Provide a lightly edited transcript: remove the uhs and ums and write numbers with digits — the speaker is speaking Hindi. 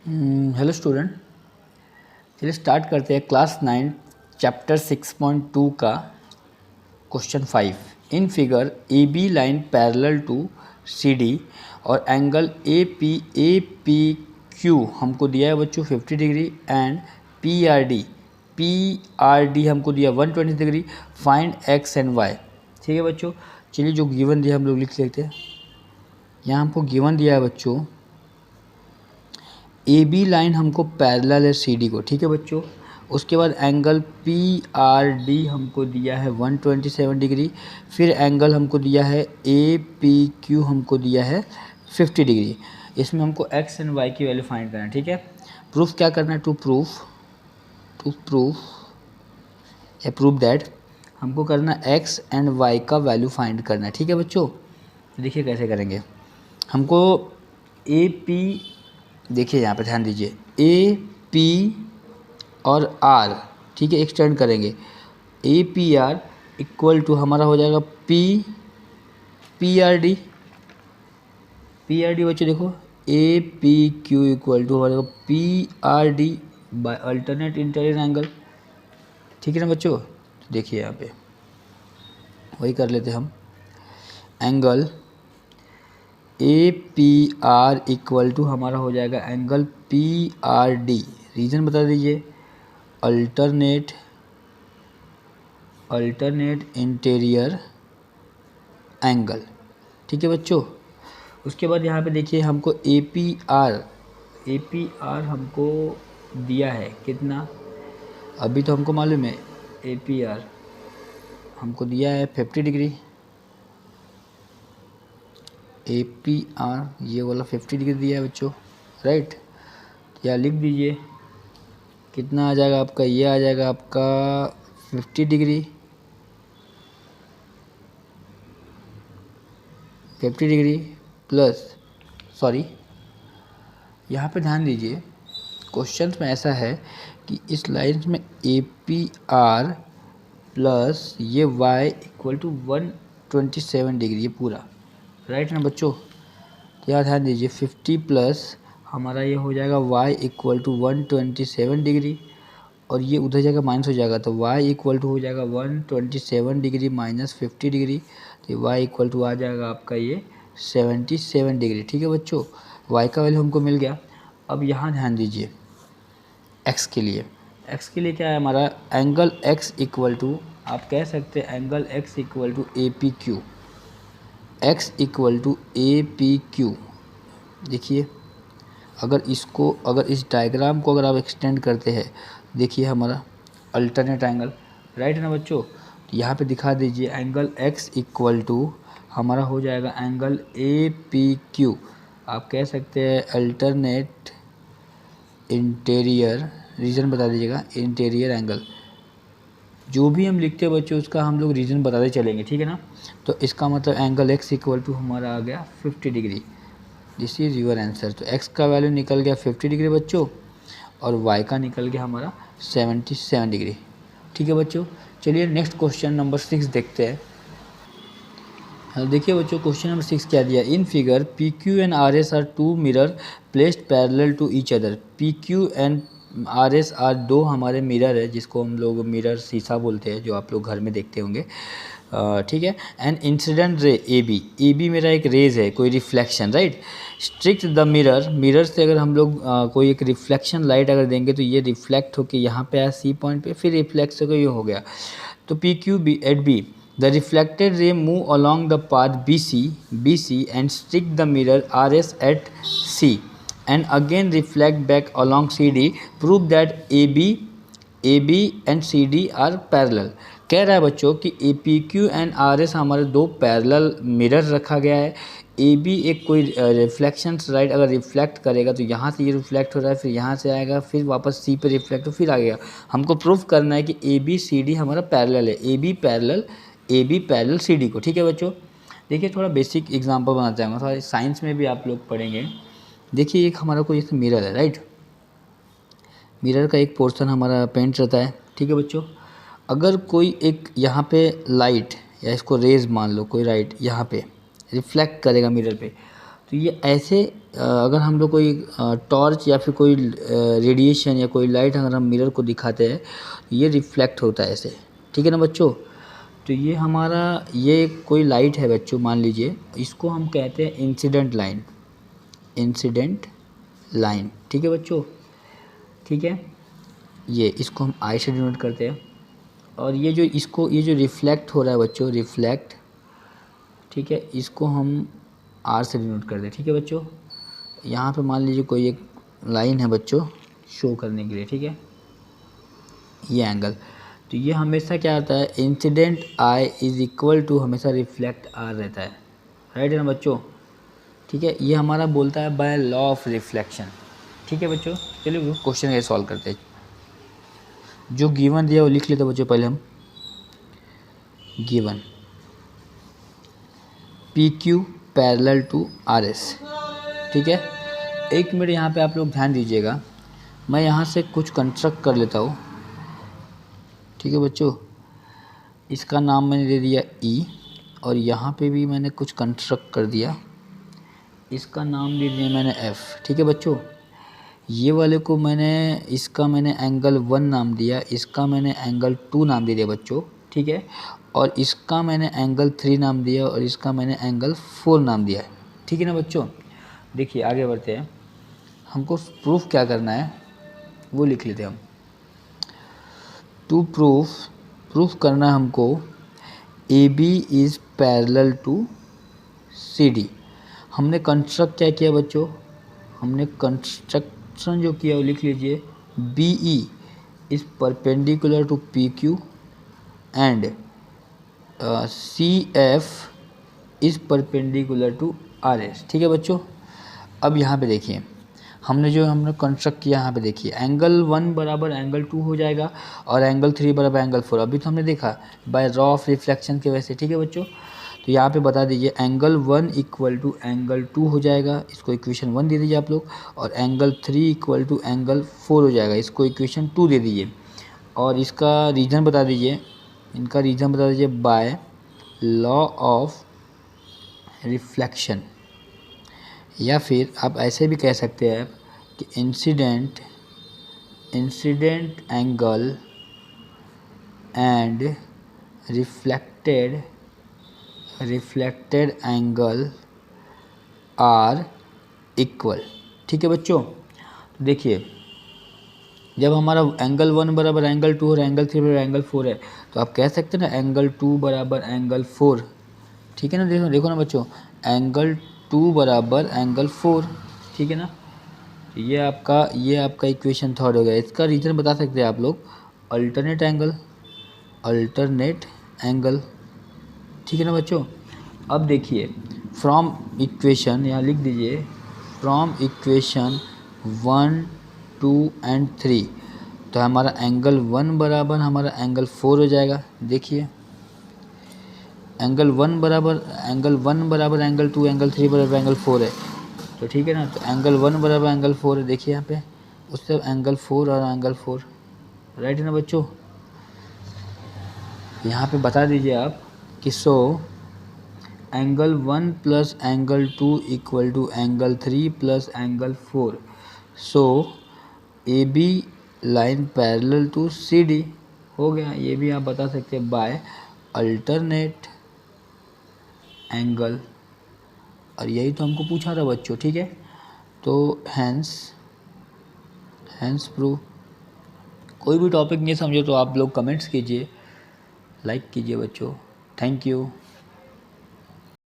हेलो स्टूडेंट, चलिए स्टार्ट करते हैं क्लास 9 चैप्टर 6.2 का question 5। In figure A B line parallel to C D और एंगल ए पी क्यू हमको दिया है बच्चों 50 degree and P R D हमको दिया 120 degree. Find x and y. ठीक है बच्चों, चलिए जो गिवन दिया हम लोग लिख लेते हैं। यहाँ हमको गिवन दिया है बच्चों ए बी लाइन हमको पैरेलल है सी डी को। ठीक है बच्चों, उसके बाद एंगल पी आर डी हमको दिया है 127 डिग्री। फिर एंगल हमको दिया है ए पी क्यू हमको दिया है 50 डिग्री। इसमें हमको एक्स एंड वाई की वैल्यू फाइंड करना है। ठीक है, प्रूफ क्या करना है? टू प्रूफ दैट हमको करना एक्स एंड वाई का वैल्यू फाइंड करना है। ठीक है बच्चों, देखिए कैसे करेंगे। हमको ए पी, देखिए यहाँ पे ध्यान दीजिए, ए पी और आर, ठीक है, एक्सटेंड करेंगे। A P R equal to हमारा हो जाएगा पी आर डी बच्चों देखो, A P Q equal to हमारा P R D by alternate interior angle. ठीक है ना बच्चों, देखिए यहाँ पे वही कर लेते हम। Angle A P R equal to हमारा हो जाएगा angle P R D. Reason बता दीजिए, अल्टरनेट इंटीरियर एंगल। ठीक है बच्चों, उसके बाद यहाँ पे देखिए हमको ए पी आर हमको दिया है कितना, अभी तो हमको मालूम है ए पी आर हमको दिया है 50 डिग्री। ए पी आर ये वाला 50 डिग्री दिया है बच्चों, राइट। या लिख दीजिए कितना आ जाएगा आपका, ये आ जाएगा आपका 50 डिग्री प्लस, सॉरी यहाँ पे ध्यान दीजिए, क्वेश्चन में ऐसा है कि इस लाइन में ए पी आर प्लस ये वाई इक्वल टू 127 डिग्री, ये पूरा राइट ना बच्चों। यहाँ ध्यान दीजिए 50 प्लस हमारा ये हो जाएगा y इक्वल टू 127 डिग्री, और ये उधर जाएगा माइनस हो जाएगा, तो y इक्वल टू हो जाएगा 127 डिग्री माइनस 50 डिग्री, तो y इक्वल टू आ जाएगा आपका ये 77 डिग्री। ठीक है बच्चों, y का वैल्यू हमको मिल गया। अब यहाँ ध्यान दीजिए x के लिए क्या है हमारा, एंगल x इक्वल टू, आप कह सकते हैं angle x equal to A P Q, x equal to A P Q. देखिए अगर इस डायग्राम को अगर आप एक्सटेंड करते हैं, देखिए हमारा अल्टरनेट एंगल, राइट ना बच्चों। तो यहाँ पे दिखा दीजिए एंगल x इक्वल टू हमारा हो जाएगा एंगल ए पी क्यू, आप कह सकते हैं अल्टरनेट इंटीरियर, रीज़न बता दीजिएगा, इंटीरियर एंगल। जो भी हम लिखते हैं बच्चों उसका हम लोग रीज़न बताते चलेंगे, ठीक है ना। तो इसका मतलब एंगल x इक्वल टू हमारा आ गया 50 degree. This is your answer. तो x का वैल्यू निकल गया 50 डिग्री बच्चों, और y का निकल गया हमारा 77 डिग्री। ठीक है बच्चों, चलिए नेक्स्ट क्वेश्चन नंबर 6 देखते हैं। देखिए बच्चों क्वेश्चन नंबर 6 क्या दिया। In figure P Q and R S are two mirror placed parallel to each other. P Q and R S are दो हमारे मिरर है, जिसको हम लोग मिरर शीशा बोलते हैं, जो आप लोग घर में देखते होंगे, ठीक है। And incident ray A B मेरा एक रेज है, कोई reflection, right. Strict the mirror से अगर हम लोग कोई एक रिफ्लेक्शन लाइट अगर देंगे तो ये रिफ्लेक्ट होकर यहाँ पे आया सी पॉइंट पे, फिर रिफ्लेक्ट होकर ये हो गया। तो P Q B at B, the reflected ray move along the path B C and strike the mirror R S at C and again reflect back along CD. Prove that AB and CD are parallel. कह रहा है बच्चों कि APQ एंड RS हमारे दो पैरेलल मिरर रखा गया है। AB एक कोई रिफ्लेक्शन राइट अगर रिफ्लेक्ट करेगा तो यहाँ से ये रिफ्लेक्ट हो रहा है, फिर यहाँ से आएगा, फिर वापस C पे रिफ्लेक्ट हो, फिर आ गया। हमको प्रूफ करना है कि ABCD हमारा पैरेलल है, AB पैरेलल CD को। ठीक है बच्चों, देखिए थोड़ा बेसिक एग्जांपल बनाते हैं, थोड़ा साइंस में भी आप लोग पढ़ेंगे। देखिए एक हमारा कोई एक मिरर है, राइट। मिरर का एक पोर्शन हमारा पेंट रहता है, ठीक है बच्चों। अगर कोई एक यहाँ पे लाइट या इसको रेज मान लो, कोई लाइट यहाँ पे रिफ्लेक्ट करेगा मिरर पे, तो ये ऐसे अगर हम लोग कोई टॉर्च या फिर कोई रेडिएशन या कोई लाइट अगर हम मिरर को दिखाते हैं, ये रिफ्लेक्ट होता है ऐसे, ठीक है ना बच्चों। तो ये हमारा ये कोई लाइट है बच्चों, मान लीजिए इसको हम कहते हैं इंसिडेंट लाइन, इंसिडेंट लाइन, ठीक है बच्चों, ठीक है। ये इसको हम आई से डिनोट करते हैं। और ये जो इसको ये जो रिफ्लेक्ट हो रहा है बच्चों, रिफ्लेक्ट, ठीक है, इसको हम आर से डिनोट करते हैं, ठीक है बच्चों। यहाँ पे मान लीजिए कोई एक लाइन है बच्चों शो करने के लिए, ठीक है, ये एंगल। तो ये हमेशा क्या आता है, incident i is equal to हमेशा रिफ्लेक्ट आर रहता है, राइट है ना बच्चों, ठीक है। ये हमारा बोलता है बाय लॉ ऑफ रिफ्लेक्शन, ठीक है बच्चों। चलिए क्वेश्चन ये सॉल्व करते हैं। जो गिवन दिया वो लिख लेते बच्चों पहले हम। Given P Q parallel to R S, ठीक है। एक मिनट यहाँ पे आप लोग ध्यान दीजिएगा, मैं यहाँ से कुछ कंस्ट्रक्ट कर लेता हूँ, ठीक है बच्चों। इसका नाम मैंने दे दिया ई, और यहाँ पे भी मैंने कुछ कंस्ट्रक्ट कर दिया, इसका नाम दे दिया मैंने एफ़, ठीक है बच्चों। ये वाले को मैंने इसका मैंने एंगल 1 नाम दिया, इसका मैंने एंगल 2 नाम दे दिया बच्चों, ठीक है। और इसका मैंने एंगल 3 नाम दिया, और इसका मैंने एंगल 4 नाम दिया है, ठीक है ना बच्चों। देखिए आगे बढ़ते हैं, हमको प्रूफ क्या करना है वो लिख लेते हैं हम। टू प्रूफ करना है हमको A B is parallel to C D. हमने कंस्ट्रक्ट क्या किया बच्चों, हमने कंस्ट्रक्शन जो किया वो लिख लीजिए, B E is perpendicular to P Q and C F is perpendicular to R S, ठीक है बच्चों। अब यहाँ पे देखिए हमने कंस्ट्रक्ट किया, यहाँ पे देखिए एंगल 1 बराबर एंगल 2 हो जाएगा, और एंगल 3 बराबर एंगल 4, अभी तो हमने देखा बाय लॉ ऑफ रिफ्लेक्शन की वजह से, ठीक है बच्चों। तो यहाँ पे बता दीजिए एंगल 1 इक्वल टू एंगल 2 हो जाएगा, इसको इक्वेशन 1 दे दीजिए आप लोग, और एंगल 3 इक्वल टू एंगल 4 हो जाएगा, इसको इक्वेशन 2 दे दीजिए। और इसका रीज़न बता दीजिए, इनका रीज़न बता दीजिए बाय लॉ ऑफ रिफ्लेक्शन, या फिर आप ऐसे भी कह सकते हैं कि incident angle and reflected angle are equal, ठीक है बच्चों। तो देखिए जब हमारा एंगल 1 बराबर एंगल 2 और एंगल 3 बराबर एंगल 4 है, तो आप कह सकते हैं ना एंगल 2 बराबर एंगल 4, ठीक है ना। देखो ना बच्चों, एंगल 2 बराबर एंगल 4, ठीक है ना। ये आपका इक्वेशन थर्ड हो गया। इसका रीज़न बता सकते हैं आप लोग, अल्टरनेट एंगल, ठीक है ना बच्चों। अब देखिए फ्रॉम इक्वेशन, यहाँ लिख दीजिए फ्रॉम इक्वेशन 1, 2 एंड 3, तो हमारा एंगल 1 बराबर हमारा एंगल 4 हो जाएगा। देखिए एंगल 1 बराबर एंगल 2, एंगल 3 बराबर एंगल 4 है, तो ठीक है ना। तो एंगल 1 बराबर एंगल 4 है, देखिए यहाँ पे उससे एंगल 4 और एंगल 4, राइट है ना बच्चों। यहाँ पे बता दीजिए आप कि so angle 1 plus angle 2 equal to angle 3 plus angle 4, so A B line parallel to C D हो गया। ये भी आप बता सकते हैं बाय अल्टरनेट एंगल, और यही तो हमको पूछा था बच्चों, ठीक है। तो हैंस प्रूफ। कोई भी टॉपिक नहीं समझे तो आप लोग कमेंट्स कीजिए, लाइक कीजिए बच्चों। Thank you.